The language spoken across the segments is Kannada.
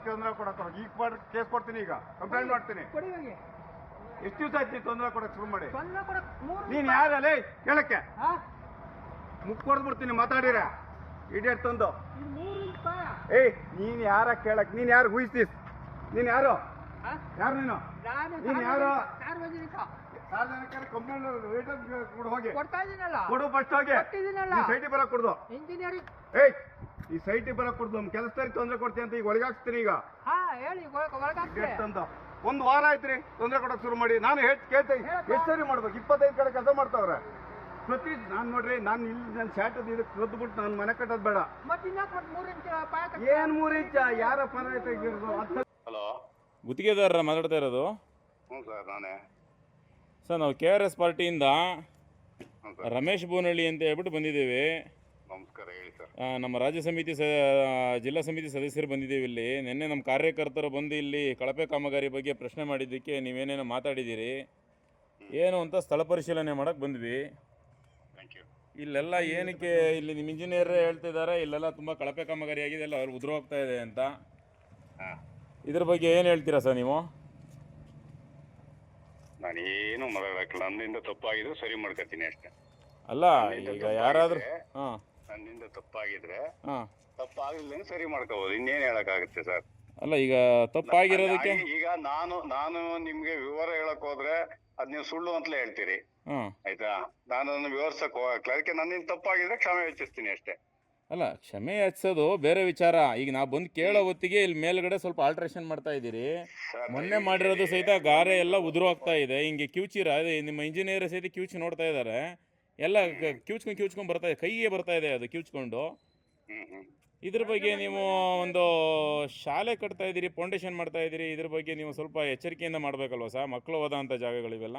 ತೊಂದರೆ ಕೊಡಕ್ಕೆ ಈಗ ಕೇಸ್ ಕೊಡ್ತೀನಿ, ಈಗ ಕಂಪ್ಲೇಂಟ್ ಮಾಡ್ತೀನಿ. ಎಷ್ಟು ದಿವಸ ಆಯ್ತು ತೊಂದರೆ ಕೊಡಕ್ಕೆ ಶುರು ಮಾಡಿ? ನೀನ್ ಯಾರಲ್ಲ ಹೇಳಕ್ಕೆ ಮುಕ್ ಕೊಡ್ಬಿಡ್ತೀನಿ ಮಾತಾಡಿರ ಇಡಿಯಟ್ ತಂದು. ಏಯ್ ನೀನ್ ಯಾರ ಕೇಳಕ್? ನೀನ್ ಯಾರು? ಹುಯಿಸ್ತೀಸ್ ನೀನ್ ಯಾರು? ಯಾರು ನೀನು? ನೀನ್ ಯಾರು? ಕಂಪ್ಲೇಂಟ್ ಹೋಗಿ ಕೊಡು ಫಸ್ಟ್ ಹೋಗಿ. ಸೈಟಿಗೆ ಬರಕ್ ಕೊಡ್ದು. ಏಯ್ ಈ ಸೈಟಿಗೆ ಬರಕ್ ಕೊಡ್ದು. ನಮ್ ಕೆಲಸದಲ್ಲಿ ತೊಂದರೆ ಕೊಡ್ತೀನಿ ಅಂತ ಈಗ ಒಳಗಾಕ್ತೀನಿ. ಈಗ ಒಂದ್ ವಾರ ಆಯ್ತ್ರಿ ತೊಂದರೆ ಕೊಡಕ್ ಶುರು ಮಾಡಿ. ನಾನು ಕೇಳ್ತೀನಿ ಎಷ್ಟು ಸರಿ ಮಾಡ್ಬೇಕು? 25 ಕಡೆ ಕೆಲಸ ಮಾಡ್ತಾವ್ರೆ ಪ್ರತಿ. ನಾನ್ ನೋಡ್ರಿ, ನಾನು ಇಲ್ಲಿ ನನ್ನ ಶಾಟದ್ ಇದಕ್ಕೆ ಕದ್ದುಬಿಟ್ಟು ನಾನು ಮನೆ ಕಟ್ಟೋದ್ ಬೇಡ. ಏನ್ 3 ಇಂಚ? ಯಾರ ಪರ ಆಯ್ತು? ಹಲೋ, ಗುತ್ತಿಗೆದಾರರ ಮಾತಾಡ್ತಾ ಇರೋದು? ಹ್ಞೂ ಸರ್, ನಾನೇ ಸರ್. ನಾವು KRS ಪಾರ್ಟಿಯಿಂದ ರಮೇಶ್ ಬೋನಹಳ್ಳಿ ಅಂತ ಹೇಳ್ಬಿಟ್ಟು ಬಂದಿದ್ದೇವೆ. ನಮಸ್ಕಾರ, ಹೇಳಿ ಸರ್. ನಮ್ಮ ರಾಜ್ಯ ಸಮಿತಿ ಜಿಲ್ಲಾ ಸಮಿತಿ ಸದಸ್ಯರು ಬಂದಿದ್ದೇವೆ ಇಲ್ಲಿ. ನಿನ್ನೆ ನಮ್ಮ ಕಾರ್ಯಕರ್ತರು ಬಂದು ಇಲ್ಲಿ ಕಳಪೆ ಕಾಮಗಾರಿ ಬಗ್ಗೆ ಪ್ರಶ್ನೆ ಮಾಡಿದ್ದಕ್ಕೆ ನೀವೇನೇನೋ ಮಾತಾಡಿದ್ದೀರಿ ಏನು ಅಂತ ಸ್ಥಳ ಪರಿಶೀಲನೆ ಮಾಡಕ್ಕೆ ಬಂದ್ವಿ. ಇಲ್ಲೆಲ್ಲ ಏನಕ್ಕೆ ಇಲ್ಲಿ ನಿಮ್ಮ ಇಂಜಿನಿಯರ್ ಹೇಳ್ತಿದ್ದಾರೆ ಇಲ್ಲೆಲ್ಲ ತುಂಬ ಕಳಪೆ ಕಾಮಗಾರಿ ಆಗಿದೆ, ಎಲ್ಲ ಅವ್ರು ಉದುರು ಹೋಗ್ತಾ ಇದೆ ಅಂತ. ಇದ್ರ ಬಗ್ಗೆ ಏನು ಹೇಳ್ತೀರಾ ಸರ್ ನೀವು? ನಾನೇನು ಮಾತಾಡಕ್ಕಿಲ್ಲ. ನನ್ನಿಂದ ತಪ್ಪಾಗಿದ್ರೆ ಸರಿ ಮಾಡ್ಕೊತೀನಿ ಅಷ್ಟೇ. ಅಲ್ಲ ಈಗ ಯಾರಾದರೂ ನನ್ನಿಂದ ತಪ್ಪಾಗಿದ್ರೆ ಹಾಂ, ತಪ್ಪಾಗಿಲ್ಲ ಸರಿ ಮಾಡ್ಕೋಬಹುದು. ಇನ್ನೇನು ಹೇಳಕ್ಕಾಗುತ್ತೆ ಸರ್? ಅಲ್ಲ ಈಗ ತಪ್ಪಾಗಿರೋದಕ್ಕೆ ಈಗ ನಾನು ನಿಮ್ಗೆ ವಿವರ ಹೇಳಕ್ ಹೋದ್ರೆ ಅದ್ ನೀವು ಸುಳ್ಳು ಅಂತಲೇ ಹೇಳ್ತೀರಿ. ಆಯ್ತಾ? ನಾನು ಅದನ್ನು ವಿವರಿಸಕ್ ಹೋಗಕ್ಕೆ ಅದಕ್ಕೆ ನನ್ನಿಂದ ತಪ್ಪಾಗಿದ್ರೆ ಕ್ಷಮೆ ಯಾಚಿಸ್ತೀನಿ ಅಷ್ಟೇ. ಅಲ್ಲ, ಕ್ಷಮೆ ಯಾಚಿಸೋದು ಬೇರೆ ವಿಚಾರ. ಈಗ ನಾವು ಬಂದು ಕೇಳೋ ಹೊತ್ತಿಗೆ ಇಲ್ಲಿ ಮೇಲ್ಗಡೆ ಸ್ವಲ್ಪ ಆಲ್ಟ್ರೇಷನ್ ಮಾಡ್ತಾ ಇದ್ದೀರಿ. ಮೊನ್ನೆ ಮಾಡಿರೋದು ಸಹಿತ ಗಾರೆ ಎಲ್ಲ ಉದುರು ಆಗ್ತಾ ಇದೆ. ಹಿಂಗೆ ಕಿವುಚಿರ ನಿಮ್ಮ ಇಂಜಿನಿಯರ್ ಸಹಿತ ಕಿವುಚಿ ನೋಡ್ತಾ ಇದ್ದಾರೆ. ಎಲ್ಲ ಕಿವುಚ್ಕೊಂಡು ಬರ್ತಾ ಇದೆ, ಕೈಗೆ ಬರ್ತಾ ಇದೆ ಅದು ಕಿವುಚ್ಕೊಂಡು. ಇದ್ರ ಬಗ್ಗೆ ನೀವು ಒಂದು ಶಾಲೆ ಕಟ್ತಾ ಇದ್ದೀರಿ, ಫೌಂಡೇಶನ್ ಮಾಡ್ತಾ ಇದ್ದೀರಿ, ಇದ್ರ ಬಗ್ಗೆ ನೀವು ಸ್ವಲ್ಪ ಎಚ್ಚರಿಕೆಯಿಂದ ಮಾಡ್ಬೇಕಲ್ವ ಸರ್? ಮಕ್ಕಳು ಹೋದಂಥ ಜಾಗಗಳಿವೆಲ್ಲ.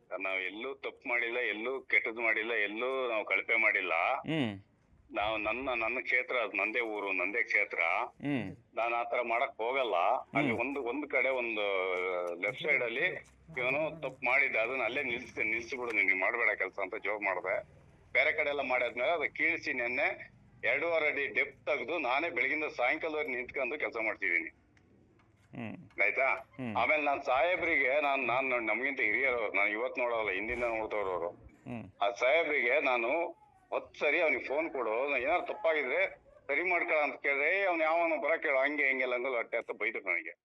ನಾವು ಎಲ್ಲೂ ತಪ್ಪು ಮಾಡಿಲ್ಲ, ಎಲ್ಲೂ ಕೆಟ್ಟದ್ದು ಮಾಡಿಲ್ಲ, ಎಲ್ಲೂ ನಾವು ಕಳಪೆ ಮಾಡಿಲ್ಲ. ನಾವು ನನ್ನ ಕ್ಷೇತ್ರ, ಅದು ನಂದೇ ಊರು, ನಂದೇ ಕ್ಷೇತ್ರ. ನಾನು ಆತರ ಮಾಡಕ್ ಹೋಗಲ್ಲ. ಅಲ್ಲಿ ಒಂದು ಕಡೆ ಒಂದು ಲೆಫ್ಟ್ ಸೈಡ್ ಅಲ್ಲಿ ಇವನು ತಪ್ಪು ಮಾಡಿದ್ದ, ಅದನ್ನ ಅಲ್ಲೇ ನಿಲ್ಸಿಬಿಡು, ನೀನು ಮಾಡಬೇಡ ಕೆಲಸ ಅಂತ ಜೋಗ್ ಮಾಡಿದೆ. ಬೇರೆ ಕಡೆ ಎಲ್ಲ ಮಾಡಿದ್ಮೇಲೆ ಅದು ಕೀಳ್ಸಿ ನೆನ್ನೆ 2.5 ಅಡಿ ಡೆಪ್ತ್ ತೆಗೆದು ನಾನೇ ಬೆಳಗಿಂದ ಸಾಯಂಕಾಲವರೆಗೆ ನಿಂತ್ಕೊಂಡು ಕೆಲಸ ಮಾಡ್ತಿದ್ದೀನಿ. ಆಯ್ತಾ? ಆಮೇಲೆ ನಾನು ಸಾಹೇಬ್ರಿಗೆ ನಾನು ನಮ್ಗಿಂತ ಹಿರಿಯರವ್ರು, ನಾನು ಇವತ್ತು ನೋಡೋಲ್ಲ, ಹಿಂದಿಂದ ನೋಡ್ತವ್ರವ್ರು. ಆ ಸಾಹೇಬ್ರಿಗೆ ನಾನು 10 ಸರಿ ಅವ್ನಿಗೆ ಫೋನ್ ಕೊಡು, ಏನಾದ್ರು ತಪ್ಪಾಗಿದ್ರೆ ಸರಿ ಮಾಡ್ಕೊಳ ಅಂತ ಕೇಳಿದ್ರೆ ಅವ್ನು ಯಾವನು ಬರಕ್ ಹೇಳು, ಹಂಗೆ ಹಿಂಗೆಲ್ಲ ಅಂಗಲ್ಲ ಹೊಟ್ಟೆ ಅಂತ ಬೈದ್ರು ನನಗೆ.